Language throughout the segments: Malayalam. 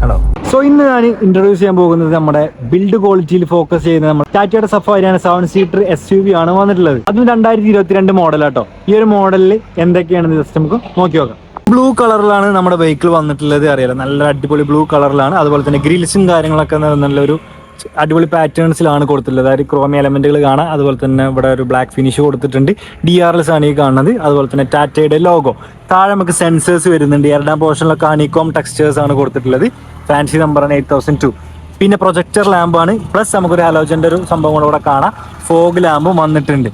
ഹലോ. സോ ഇന്ന് ഞാൻ ഇൻട്രൊഡ്യൂസ് ചെയ്യാൻ പോകുന്നത് നമ്മുടെ ബിൽഡ് ക്വാളിറ്റിയിൽ ഫോക്കസ് ചെയ്യുന്ന നമ്മുടെ ടാറ്റയുടെ സഫാരിയാണ് 7 സീറ്റർ SUV ആണ് വന്നിട്ടുള്ളത്. അതും 2022 മോഡലാട്ടോ. ഈ ഒരു മോഡലിൽ എന്തൊക്കെയാണെന്ന് ജസ്റ്റ് നമുക്ക് നോക്കി നോക്കാം. ബ്ലൂ കളറിലാണ് നമ്മുടെ വെഹിക്കിൾ വന്നിട്ടുള്ളത്. അറിയാലോ, നല്ല അടിപൊളി ബ്ലൂ കളറിലാണ്. അതുപോലെ തന്നെ ഗ്രിൽസും കാര്യങ്ങളൊക്കെ നല്ലൊരു അടിപൊളി പാറ്റേൺസിലാണ് കൊടുത്തിട്ടുള്ളത്. അതായത് ക്രോമിയ എലമെന്റുകൾ കാണാം. അതുപോലെ തന്നെ ഇവിടെ ഒരു ബ്ലാക്ക് ഫിനിഷ് കൊടുത്തിട്ടുണ്ട്. DRLs ആണ് ഈ കാണുന്നത്. അതുപോലെ തന്നെ ടാറ്റയുടെ ലോഗോ. താഴെ നമുക്ക് സെൻസേഴ്സ് വരുന്നുണ്ട്. എയർഡാം പോർഷനിലൊക്കെ ഹണികോം ടെക്സ്റ്റേഴ്സ് ആണ് കൊടുത്തിട്ടുള്ളത്. ഫാൻസി നമ്പറാണ് 8002. പിന്നെ പ്രൊജക്ടർ ലാമ്പാണ്. പ്ലസ് നമുക്കൊരു ഹാലോജന്റെ ഒരു സംഭവം കൂടെ കാണാം. ഫോഗ് ലാമ്പും വന്നിട്ടുണ്ട്.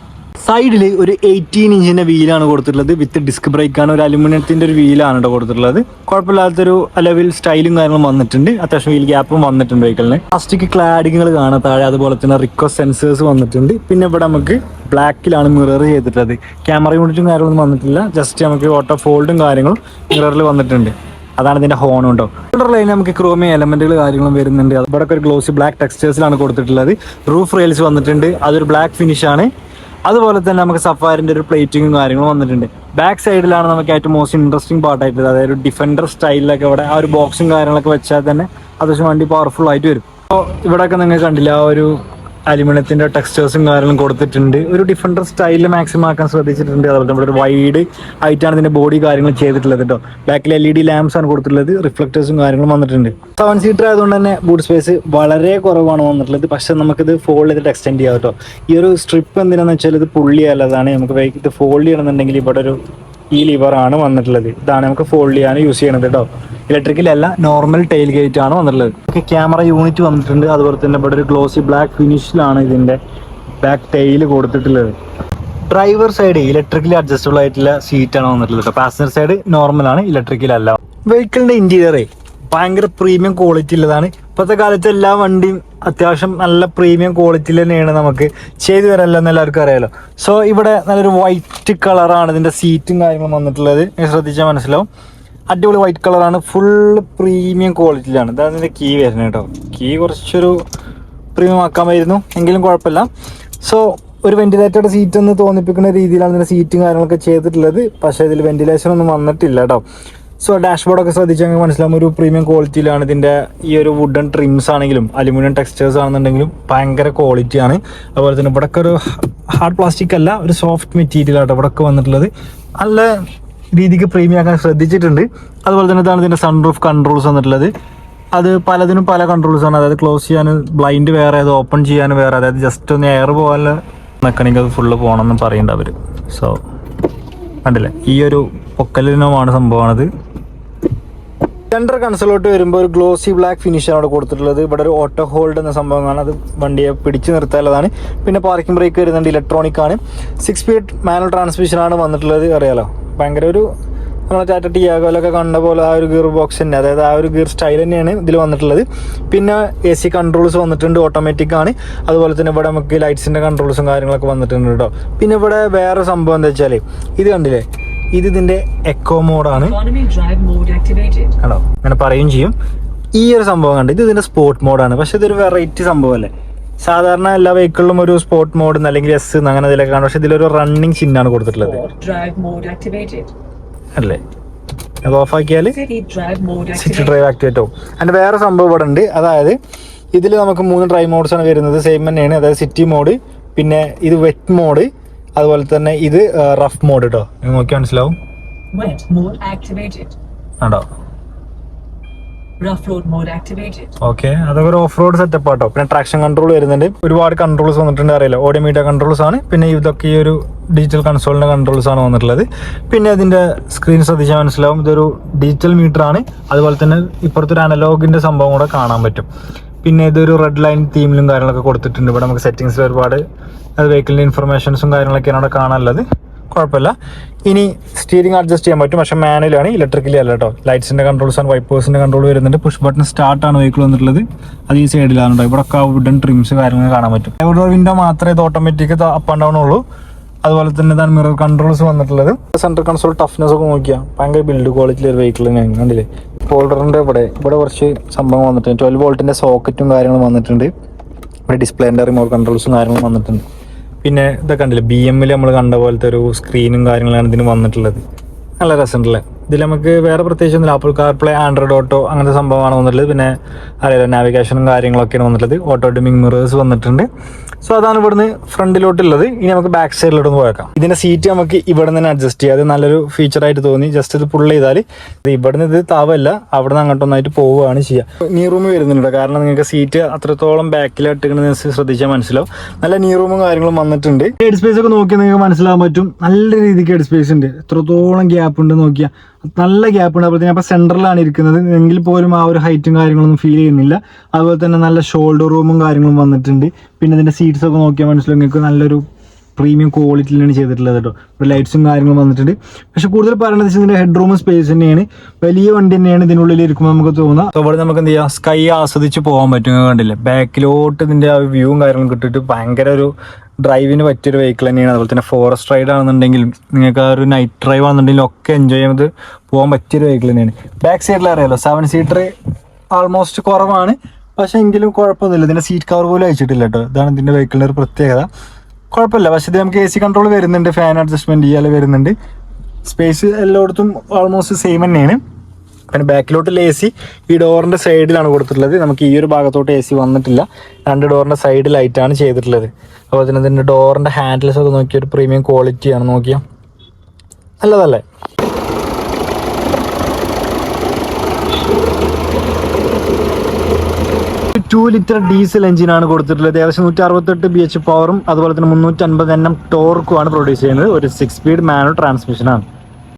സൈഡിൽ ഒരു 18 ഇഞ്ചിന്റെ വീലാണ് കൊടുത്തിട്ടുള്ളത്. വിത്ത് ഡിസ്ക് ബ്രേക്കാണ്. ഒരു അലുമിനിയത്തിന്റെ ഒരു വീലാണ് കേട്ടോ കൊടുത്തിട്ടുള്ളത്. കുഴപ്പമില്ലാത്തൊരു അലവിൽ സ്റ്റൈലും കാര്യങ്ങളും വന്നിട്ടുണ്ട്. അത്യാവശ്യം വീൽ ഗ്യാപ്പും വന്നിട്ടുണ്ട് വെഹിക്കിളിന്. പ്ലാസ്റ്റിക് ക്ലാഡിങ്ങുകൾ കാണാൻ താഴെ. അതുപോലെ തന്നെ റിക്വസ്റ്റ് സെൻസേഴ്സ് വന്നിട്ടുണ്ട്. പിന്നെ ഇവിടെ നമുക്ക് ബ്ലാക്കിലാണ് മിറർ ചെയ്തിട്ടുള്ളത്. ക്യാമറ യൂണിറ്റും കാര്യങ്ങളൊന്നും വന്നിട്ടില്ല. ജസ്റ്റ് നമുക്ക് ഓട്ടോ ഫോൾഡും കാര്യങ്ങളും മിററിൽ വന്നിട്ടുണ്ട്. അതാണ് ഇതിന്റെ ഹോൺ ഉണ്ടോ. ലൈൻ നമുക്ക് ക്രോമിയ എലമെന്റുകൾ കാര്യങ്ങളും വരുന്നുണ്ട്. ഇവിടെ ഒരു ഗ്ലോസി ബ്ലാക്ക് ടെക്സ്റ്റേഴ്സിലാണ് കൊടുത്തിട്ടുള്ളത്. റൂഫ് റെയിൽസ് വന്നിട്ടുണ്ട്. അതൊരു ബ്ലാക്ക് ഫിനിഷ് ആണ്. അതുപോലെ തന്നെ നമുക്ക് സഫാരിന്റെ ഒരു പ്ലേറ്റിങ്ങും കാര്യങ്ങളും വന്നിട്ടുണ്ട്. ബാക്ക് സൈഡിലാണ് നമുക്ക് ഏറ്റവും മോസ്റ്റ് ഇൻട്രസ്റ്റിംഗ് പാർട്ടായിട്ടുള്ളത്. അതായത് ഒരു ഡിഫൻഡർ സ്റ്റൈലിലൊക്കെ ഇവിടെ ആ ഒരു ബോക്സും കാര്യങ്ങളൊക്കെ വെച്ചാൽ തന്നെ അത്യാവശ്യം വണ്ടി പവർഫുൾ ആയിട്ട് വരും. അപ്പോൾ ഇവിടെയൊക്കെ നിങ്ങൾ കണ്ടില്ല, ആ ഒരു അലുമിനിയത്തിന്റെ ടെക്സ്റ്റേഴ്സും കാര്യങ്ങളും കൊടുത്തിട്ടുണ്ട്. ഒരു ഡിഫൻഡർ സ്റ്റൈലിൽ മാക്സിമം ആക്കാൻ ശ്രദ്ധിച്ചിട്ടുണ്ട്. അതുപോലെ നമ്മുടെ ഒരു വൈഡ് ആയിട്ടാണ് ഇതിന്റെ ബോഡി കാര്യങ്ങൾ ചെയ്തിട്ടുള്ളത് കേട്ടോ. ബാക്കിൽ LED ലാംപ്സ് ആണ് കൊടുത്തിട്ടുള്ളത്. റിഫ്ലക്ടേഴ്സും കാര്യങ്ങളും വന്നിട്ടുണ്ട്. 7 സീറ്റർ ആയതുകൊണ്ട് തന്നെ ബൂട്ട് സ്പേസ് വളരെ കുറവാണ് വന്നിട്ടുള്ളത്. പക്ഷെ നമുക്കിത് ഫോൾഡ് ചെയ്തിട്ട് എക്സ്റ്റെൻഡ് ചെയ്യാം കേട്ടോ. ഈ ഒരു സ്ട്രിപ്പ് എന്തിനാന്ന് വെച്ചാൽ ഇത് പുള്ളിയല്ലതാണ്. നമുക്ക് ഇത് ഫോൾഡ് ചെയ്യണമെന്നുണ്ടെങ്കിൽ ഇവിടെ ഒരു ഈ ലിവറാണ് വന്നിട്ടുള്ളത്. ഇതാണ് നമുക്ക് ഫോൾഡ് ചെയ്യാൻ യൂസ് ചെയ്യണത് കേട്ടോ. ഇലക്ട്രിക്കലല്ല, നോർമൽ ടെയിൽ ഗേറ്റ് ആണ് വന്നിട്ടുള്ളത്. ക്യാമറ യൂണിറ്റ് വന്നിട്ടുണ്ട്. അതുപോലെ തന്നെ ഇവിടെ ഒരു ഗ്ലോസി ബ്ലാക്ക് ഫിനിഷിലാണ് ഇതിന്റെ ബാക്ക് ടെയിൽ കൊടുത്തിട്ടുള്ളത്. ഡ്രൈവർ സൈഡ് ഇലക്ട്രിക്കലി അഡ്ജസ്റ്റബിൾ ആയിട്ടുള്ള സീറ്റാണ് വന്നിട്ടുള്ളത്. പാസഞ്ചർ സൈഡ് നോർമൽ ആണ്, ഇലക്ട്രിക്കലല്ല. വെഹിക്കിളിന്റെ ഇന്റീരിയർ ഭയങ്കര പ്രീമിയം ക്വാളിറ്റി ഉള്ളതാണ്. ഇപ്പോഴത്തെ കാലത്ത് എല്ലാ വണ്ടിയും അത്യാവശ്യം നല്ല പ്രീമിയം ക്വാളിറ്റിയിൽ തന്നെയാണ് നമുക്ക് ചെയ്തു തരല്ലോ എന്ന് എല്ലാവർക്കും അറിയാലോ. സോ ഇവിടെ നല്ലൊരു വൈറ്റ് കളറാണ് ഇതിന്റെ സീറ്റും കാര്യങ്ങളും വന്നിട്ടുള്ളത്. ശ്രദ്ധിച്ചാൽ മനസ്സിലാവും. അടിപൊളി വൈറ്റ് കളറാണ്. ഫുള്ള് പ്രീമിയം ക്വാളിറ്റിയിലാണ്. ഇതാണ് ഇതിന്റെ കീ വരുന്നത് കേട്ടോ. കീ കുറച്ചൊരു പ്രീമിയം ആക്കാമായിരുന്നു, എങ്കിലും കുഴപ്പമില്ല. സോ ഒരു വെന്റിലേറ്റഡ് സീറ്റ് എന്ന് തോന്നിപ്പിക്കുന്ന രീതിയിലാണ് ഇതിന്റെ സീറ്റും കാര്യങ്ങളൊക്കെ ചെയ്തിട്ടുള്ളത്. പക്ഷേ ഇതിൽ വെന്റിലേഷൻ ഒന്നും വന്നിട്ടില്ല കേട്ടോ. സോ ഡാഷ്ബോർഡൊക്കെ ശ്രദ്ധിച്ചാൽ മനസ്സിലാവും ഒരു പ്രീമിയം ക്വാളിറ്റിയിലാണ്. ഇതിൻ്റെ ഈ ഒരു വുഡൻ ട്രിംസ് ആണെങ്കിലും അലുമിനിയം ടെക്സ്റ്റേഴ്സ് ആണെന്നുണ്ടെങ്കിലും ഭയങ്കര ക്വാളിറ്റിയാണ്. അതുപോലെ തന്നെ ഇവിടെയൊക്കെ ഒരു ഹാർഡ് പ്ലാസ്റ്റിക് അല്ല, ഒരു സോഫ്റ്റ് മെറ്റീരിയൽ ആട്ടോ ഇവിടെയൊക്കെ വന്നിട്ടുള്ളത്. നല്ല രീതിക്ക് പ്രീമിയം ആക്കാൻ ശ്രദ്ധിച്ചിട്ടുണ്ട്. അതുപോലെ തന്നെ ഇതാണ് ഇതിൻ്റെ സൺറൂഫ് കൺട്രോൾസ് വന്നിട്ടുള്ളത്. അത് പലതിനും പല കൺട്രോൾസാണ്. അതായത് ക്ലോസ് ചെയ്യാൻ ബ്ലൈൻഡ് വേറെ, അത് ഓപ്പൺ ചെയ്യാൻ വേറെ. അതായത് ജസ്റ്റ് ഒന്ന് എയർ പോലെ നിൽക്കണമെങ്കിൽ അത് ഫുള്ള് പോകണമെന്ന് പറയുന്നുണ്ട് അവർ. സോ കണ്ടില്ലേ, ഈ ഒരു പൊക്കലിനമാണ് സംഭവമാണത്. സെൻട്രൽ കൺസോളോട്ട് വരുമ്പോൾ ഒരു ഗ്ലോസി ബ്ലാക്ക് ഫിനിഷാണ് അവിടെ കൊടുത്തിട്ടുള്ളത്. ഇവിടെ ഒരു ഓട്ടോ ഹോൾഡ് എന്ന സംഭവമാണ്. അത് വണ്ടിയെ പിടിച്ചു നിർത്താനുള്ളതാണ്. പിന്നെ പാർക്കിംഗ് ബ്രേക്ക് വരുന്നുണ്ട്, ഇലക്ട്രോണിക് ആണ്. 6 സ്പീഡ് മാനുവൽ ട്രാൻസ്മിഷനാണ് വന്നിട്ടുള്ളത്. അറിയാലോ, ഭയങ്കര ഒരു നമ്മളെ ടാറ്റ ടിയാഗോയിലൊക്കെ കണ്ട പോലെ ആ ഒരു ഗിയർ ബോക്സ് തന്നെ, അതായത് ആ ഒരു ഗിയർ സ്റ്റൈൽ തന്നെയാണ് ഇതിൽ വന്നിട്ടുള്ളത്. പിന്നെ AC കൺട്രോൾസ് വന്നിട്ടുണ്ട്, ഓട്ടോമാറ്റിക് ആണ്. അതുപോലെ തന്നെ ഇവിടെ നമുക്ക് ലൈറ്റ്സിൻ്റെ കൺട്രോൾസും കാര്യങ്ങളൊക്കെ വന്നിട്ടുണ്ട് കേട്ടോ. പിന്നെ ഇവിടെ വേറെ സംഭവം എന്താ വെച്ചാൽ, ഇത് കണ്ടില്ലേ, ഇത് ഇതിന്റെ എക്കോ മോഡാണ് ആണോ, അങ്ങനെ പറയും ചെയ്യും. ഈ ഒരു സംഭവം കണ്ട് ഇത് ഇതിന്റെ സ്പോർട്ട് മോഡാണ്. പക്ഷെ ഇതൊരു വെറൈറ്റി സംഭവമല്ലേ. സാധാരണ എല്ലാ വെഹിക്കിളിലും ഒരു സ്പോർട്ട് മോഡ് അല്ലെങ്കിൽ S അങ്ങനെ ഇതിലൊക്കെ കാണും. പക്ഷെ ഇതിലൊരു റണ്ണിങ് ചിഹ്നമാണ് കൊടുത്തിട്ടുള്ളത് അല്ലേ. അത് ഓഫാക്കിയാൽ സിറ്റി ഡ്രൈവ് ആക്ടിവേറ്റ് ആവും. അതിന്റെ വേറെ സംഭവം ഇവിടെ ഉണ്ട്. അതായത് ഇതിൽ നമുക്ക് 3 ഡ്രൈവ് മോഡ്സ് ആണ് വരുന്നത്. സെയിം തന്നെയാണ്. അതായത് സിറ്റി മോഡ്, പിന്നെ ഇത് വെറ്റ് മോഡ്, അതുപോലെ തന്നെ ഇത് റഫ് മോഡ് കേട്ടോ. നോക്കിയാൽ മനസ്സിലാവും. ആണോ, ഓക്കെ. അതൊക്കെ ഒരു ഓഫ് റോഡ് സെറ്റപ്പ് ആട്ടോ. പിന്നെ ട്രാക്ഷൻ കൺട്രോൾ വരുന്നുണ്ട്. ഒരുപാട് കൺട്രോൾസ് വന്നിട്ടുണ്ട്. അറിയില്ല, ഓഡിയോമീഡിയ കൺട്രോൾസ് ആണ്. പിന്നെ ഇതൊക്കെ ഈ ഒരു ഡിജിറ്റൽ കൺസോളിന്റെ കൺട്രോൾസ് ആണ് വന്നിട്ടുള്ളത്. പിന്നെ ഇതിന്റെ സ്ക്രീൻ ശ്രദ്ധിച്ചാൽ മനസ്സിലാവും. ഇതൊരു ഡിജിറ്റൽ മീറ്റർ ആണ്. അതുപോലെ തന്നെ ഇപ്പുറത്തൊരു അനലോഗിന്റെ സംഭവം കൂടെ കാണാൻ പറ്റും. പിന്നെ ഇതൊരു റെഡ് ലൈൻ തീമിലും കാര്യങ്ങളൊക്കെ കൊടുത്തിട്ടുണ്ട്. ഇവിടെ നമുക്ക് സെറ്റിംഗ്സിൽ ഒരുപാട് അത് വെഹിക്കിളിന്റെ ഇൻഫർമേഷൻസും കാര്യങ്ങളൊക്കെയാണ് അവിടെ കാണാനുള്ളത്. കുഴപ്പമില്ല. ഇനി സ്റ്റിയറിംഗ് അഡ്ജസ്റ്റ് ചെയ്യാൻ പറ്റും. പക്ഷേ മാനുവലാണ്, ഇലക്ട്രിക്കലി അല്ല കേട്ടോ. ലൈറ്റ്സിന്റെ കൺട്രോൾസ് ആണ്, വൈപ്പേഴ്സിന്റെ കൺട്രോൾ വരുന്നുണ്ട്. പുഷ് ബട്ടൺ സ്റ്റാർട്ടാണ് വെഹിക്കിൾ വന്നിട്ടുള്ളത്. അത് ഈ സൈഡിലാണ് കേട്ടോ. ഇവിടെ ഒക്കെ വുഡൻ ട്രിംസ് കാര്യങ്ങൾ കാണാൻ പറ്റും. ഡ്രൈവർ വിൻഡോ മാത്രമേ ഇത് ഓട്ടോമാറ്റിക് അപ്പ് ആൻഡ് ഡൗൺ ഉള്ളൂ. അതുപോലെ തന്നെ ഇതാണ് മിറർ കൺട്രോൾസ് വന്നിട്ടുള്ളത്. സെൻട്രൽ കൺസോൾ ടഫ്നെസ് ഒക്കെ നോക്കിയാൽ ഭയങ്കര ബിൽഡ് ക്വാളിറ്റിയിൽ ഒരു വെഹിക്കിൾ തന്നെയാണ്. കണ്ടില്ലേ, ഹോൾഡറിന്റെ ഇവിടെ കുറച്ച് സംഭവം വന്നിട്ടുണ്ട്. 12 വോൾട്ടിന്റെ സോക്കറ്റും കാര്യങ്ങളും വന്നിട്ടുണ്ട്. ഇവിടെ ഡിസ്പ്ലേന്റെ റിമോട്ട് കൺട്രോൾസും കാര്യങ്ങളും വന്നിട്ടുണ്ട്. പിന്നെ ഇതൊക്കെ കണ്ടില്ലേ, BM നമ്മൾ കണ്ട പോലത്തെ ഒരു സ്ക്രീനും കാര്യങ്ങളാണ് ഇതിന് വന്നിട്ടുള്ളത്. നല്ല രസമുണ്ടല്ലേ. ഇതിൽ നമുക്ക് വേറെ പ്രത്യേകിച്ചൊന്നുമില്ല. ആപ്പിൾ കാർപ്ലേ, ആൻഡ്രോയിഡ് ഓട്ടോ അങ്ങനത്തെ സംഭവമാണ് വന്നിട്ടുള്ളത്. പിന്നെ അറിയാലോ നാവിഗേഷനും കാര്യങ്ങളൊക്കെയാണ് വന്നിട്ടുള്ളത്. ഓട്ടോ ഡിമിങ് മിറേഴ്സ് വന്നിട്ടുണ്ട്. സോ അതാണ് ഇവിടുന്ന് ഫ്രണ്ടിലോട്ടുള്ളത്. ഇനി നമുക്ക് ബാക്ക് സൈഡിലോട്ടൊന്ന് പോയേക്കാം. ഇതിന്റെ സീറ്റ് നമുക്ക് ഇവിടെ നിന്ന് അഡ്ജസ്റ്റ് ചെയ്യാം. അത് നല്ലൊരു ഫീച്ചറായിട്ട് തോന്നി. ജസ്റ്റ് ഇത് പുള്ള് ചെയ്താൽ ഇവിടുന്ന് ഇത് താവല്ല, അവിടെ നിന്ന് അങ്ങോട്ടൊന്നായിട്ട് പോവുകയാണ് ചെയ്യുക. നീ റൂം വരുന്നുണ്ട്, കാരണം നിങ്ങൾക്ക് സീറ്റ് അത്രത്തോളം ബാക്കിലിട്ടിങ്ങനെ ശ്രദ്ധിച്ചാൽ മനസ്സിലാവും. നല്ല നീ റൂമും കാര്യങ്ങളും വന്നിട്ടുണ്ട്. ഹെഡ് സ്പേസ് ഒക്കെ നോക്കിയാൽ നിങ്ങൾക്ക് മനസ്സിലാവാൻ പറ്റും. നല്ല രീതിക്ക് ഹെഡ് സ്പേസ് ഉണ്ട്. എത്രത്തോളം ഗ്യാപ്പ് ഉണ്ട് നോക്കിയാൽ നല്ല ഗ്യാപ്പ് ഉണ്ട്. അതുപോലെ തന്നെ അപ്പോൾ സെൻറ്ററിലാണ് ഇരിക്കുന്നത് എങ്കിൽ പോലും ആ ഒരു ഹൈറ്റും കാര്യങ്ങളൊന്നും ഫീൽ ചെയ്യുന്നില്ല. അതുപോലെ തന്നെ നല്ല ഷോൾഡർ റൂമും കാര്യങ്ങളും വന്നിട്ടുണ്ട്. പിന്നെ ഇതിൻ്റെ സീറ്റ്സ് ഒക്കെ നോക്കിയാൽ മനസ്സിലാവും നിങ്ങൾക്ക് നല്ലൊരു പ്രീമിയം ക്വാളിറ്റിയിലാണ് ചെയ്തിട്ടുള്ളത് കേട്ടോ. ഒരു ലൈറ്റ്സും കാര്യങ്ങളും വന്നിട്ടുണ്ട്. പക്ഷെ കൂടുതൽ പറയുന്നത് ഇതിൻ്റെ ഹെഡ് റൂമും സ്പേസ് തന്നെയാണ്. വലിയ വണ്ടി തന്നെയാണ് ഇതിനുള്ളിൽ ഇരിക്കുമ്പോൾ നമുക്ക് തോന്നുക. അപ്പോൾ ഇവിടെ നമുക്ക് എന്ത് ചെയ്യാം, സ്കൈ ആസ്വദിച്ച് പോകാൻ പറ്റും. കണ്ടില്ലേ, ബാക്കിലോട്ട് ഇതിൻ്റെ ആ വ്യൂവും കാര്യങ്ങളും കിട്ടിയിട്ട് ഭയങ്കര ഒരു ഡ്രൈവിന് പറ്റിയൊരു വെഹിക്കിൾ തന്നെയാണ്. അതുപോലെ തന്നെ ഫോറസ്റ്റ് റൈഡ് ആണെന്നുണ്ടെങ്കിലും നിങ്ങൾക്ക് ആ ഒരു നൈറ്റ് ഡ്രൈവ് ആണെന്നുണ്ടെങ്കിലും ഒക്കെ എൻജോയ് ചെയ്ത് പോകാൻ പറ്റിയൊരു വെഹിക്കിൾ തന്നെയാണ്. ബാക്ക് സൈഡിൽ അറിയാലോ 7 സീറ്റർ ആൾമോസ്റ്റ് കുറവാണ്, പക്ഷേ എങ്കിലും കുഴപ്പമൊന്നുമില്ല. ഇതിൻ്റെ സീറ്റ് കവർ പോലും അയച്ചിട്ടില്ല കേട്ടോ. ഇതാണ് ഇതിൻ്റെ വെഹിക്കിളിൻ്റെ ഒരു പ്രത്യേകത. കുഴപ്പമില്ല. പക്ഷേ ഇത് നമുക്ക് AC കൺട്രോൾ വരുന്നുണ്ട്, ഫാൻ അഡ്ജസ്റ്റ്മെൻറ്റ് ചെയ്യാൻ വരുന്നുണ്ട്. സ്പേസ് എല്ലായിടത്തും ഓൾമോസ്റ്റ് സെയിം തന്നെയാണ്. പിന്നെ ബാക്കിലോട്ടുള്ള AC ഈ ഡോറിൻ്റെ സൈഡിലാണ് കൊടുത്തിട്ടുള്ളത്. നമുക്ക് ഈ ഒരു ഭാഗത്തോട്ട് AC വന്നിട്ടില്ല. 2 ഡോറിൻ്റെ സൈഡിലായിട്ടാണ് ചെയ്തിട്ടുള്ളത്. അതുപോലെ തന്നെ ഇതിൻ്റെ ഡോറിൻ്റെ ഹാൻഡിൽസ് ഒക്കെ നോക്കിയ ഒരു പ്രീമിയം ക്വാളിറ്റിയാണ്. നോക്കിയാൽ നല്ലതല്ലേ. ടു ലിറ്റർ ഡീസൽ എഞ്ചിനാണ് കൊടുത്തിട്ടുള്ളത്. ഏകദേശം 168 BH പവറും അതുപോലെ തന്നെ 350 Nm ടോർക്കുമാണ് പ്രൊഡ്യൂസ് ചെയ്യുന്നത്. ഒരു 6 സ്പീഡ് മാനുവൽ ട്രാൻസ്മിഷനാണ്.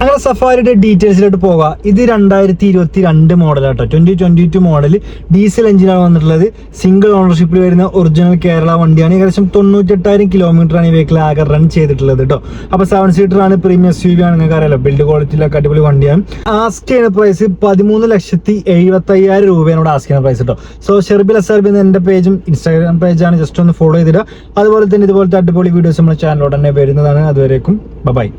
അങ്ങനെ സഫാരിയുടെ ഡീറ്റെയിൽസിലോട്ട് പോകാം. ഇത് 2022 മോഡലാട്ടോ, 2022 മോഡൽ ഡീസൽ എഞ്ചിനാണ് വന്നിട്ടുള്ളത്. സിംഗിൾ ഓണർഷിപ്പിൽ വരുന്ന ഒറിജിനൽ കേരള വണ്ടിയാണ്. ഏകദേശം 98,000 കിലോമീറ്ററാണ് ഈ വെഹിക്കിൾ ആകെ റൺ ചെയ്തിട്ടുള്ളത് കേട്ടോ. അപ്പോൾ 7 സീറ്റർ ആണ്, പ്രീമിയം SUV ആണ്. നിങ്ങൾക്ക് അറിയാലോ, ബിൽഡ് ക്വാളിറ്റിയിലൊക്കെ അടിപൊളി വണ്ടിയാണ്. ആസ്ക് ചെയ്യുന്ന പ്രൈസ് 13,70,75,000 രൂപയാണ് ആസ്ക് ചെയ്യുന്ന പ്രൈസ് കേട്ടോ. സോ ഷെർബിൽ SRB എന്ന എൻ്റെ പേജും ഇൻസ്റ്റാഗ്രാം പേജാണ്, ജസ്റ്റ് ഒന്ന് ഫോളോ ചെയ്തിടുക. അതുപോലെ തന്നെ ഇതുപോലത്തെ അടിപൊളി വീഡിയോസ് നമ്മുടെ ചാനലിലോട്ട് തന്നെ വരുന്നതാണ്. അതുവരേക്കും ബൈ.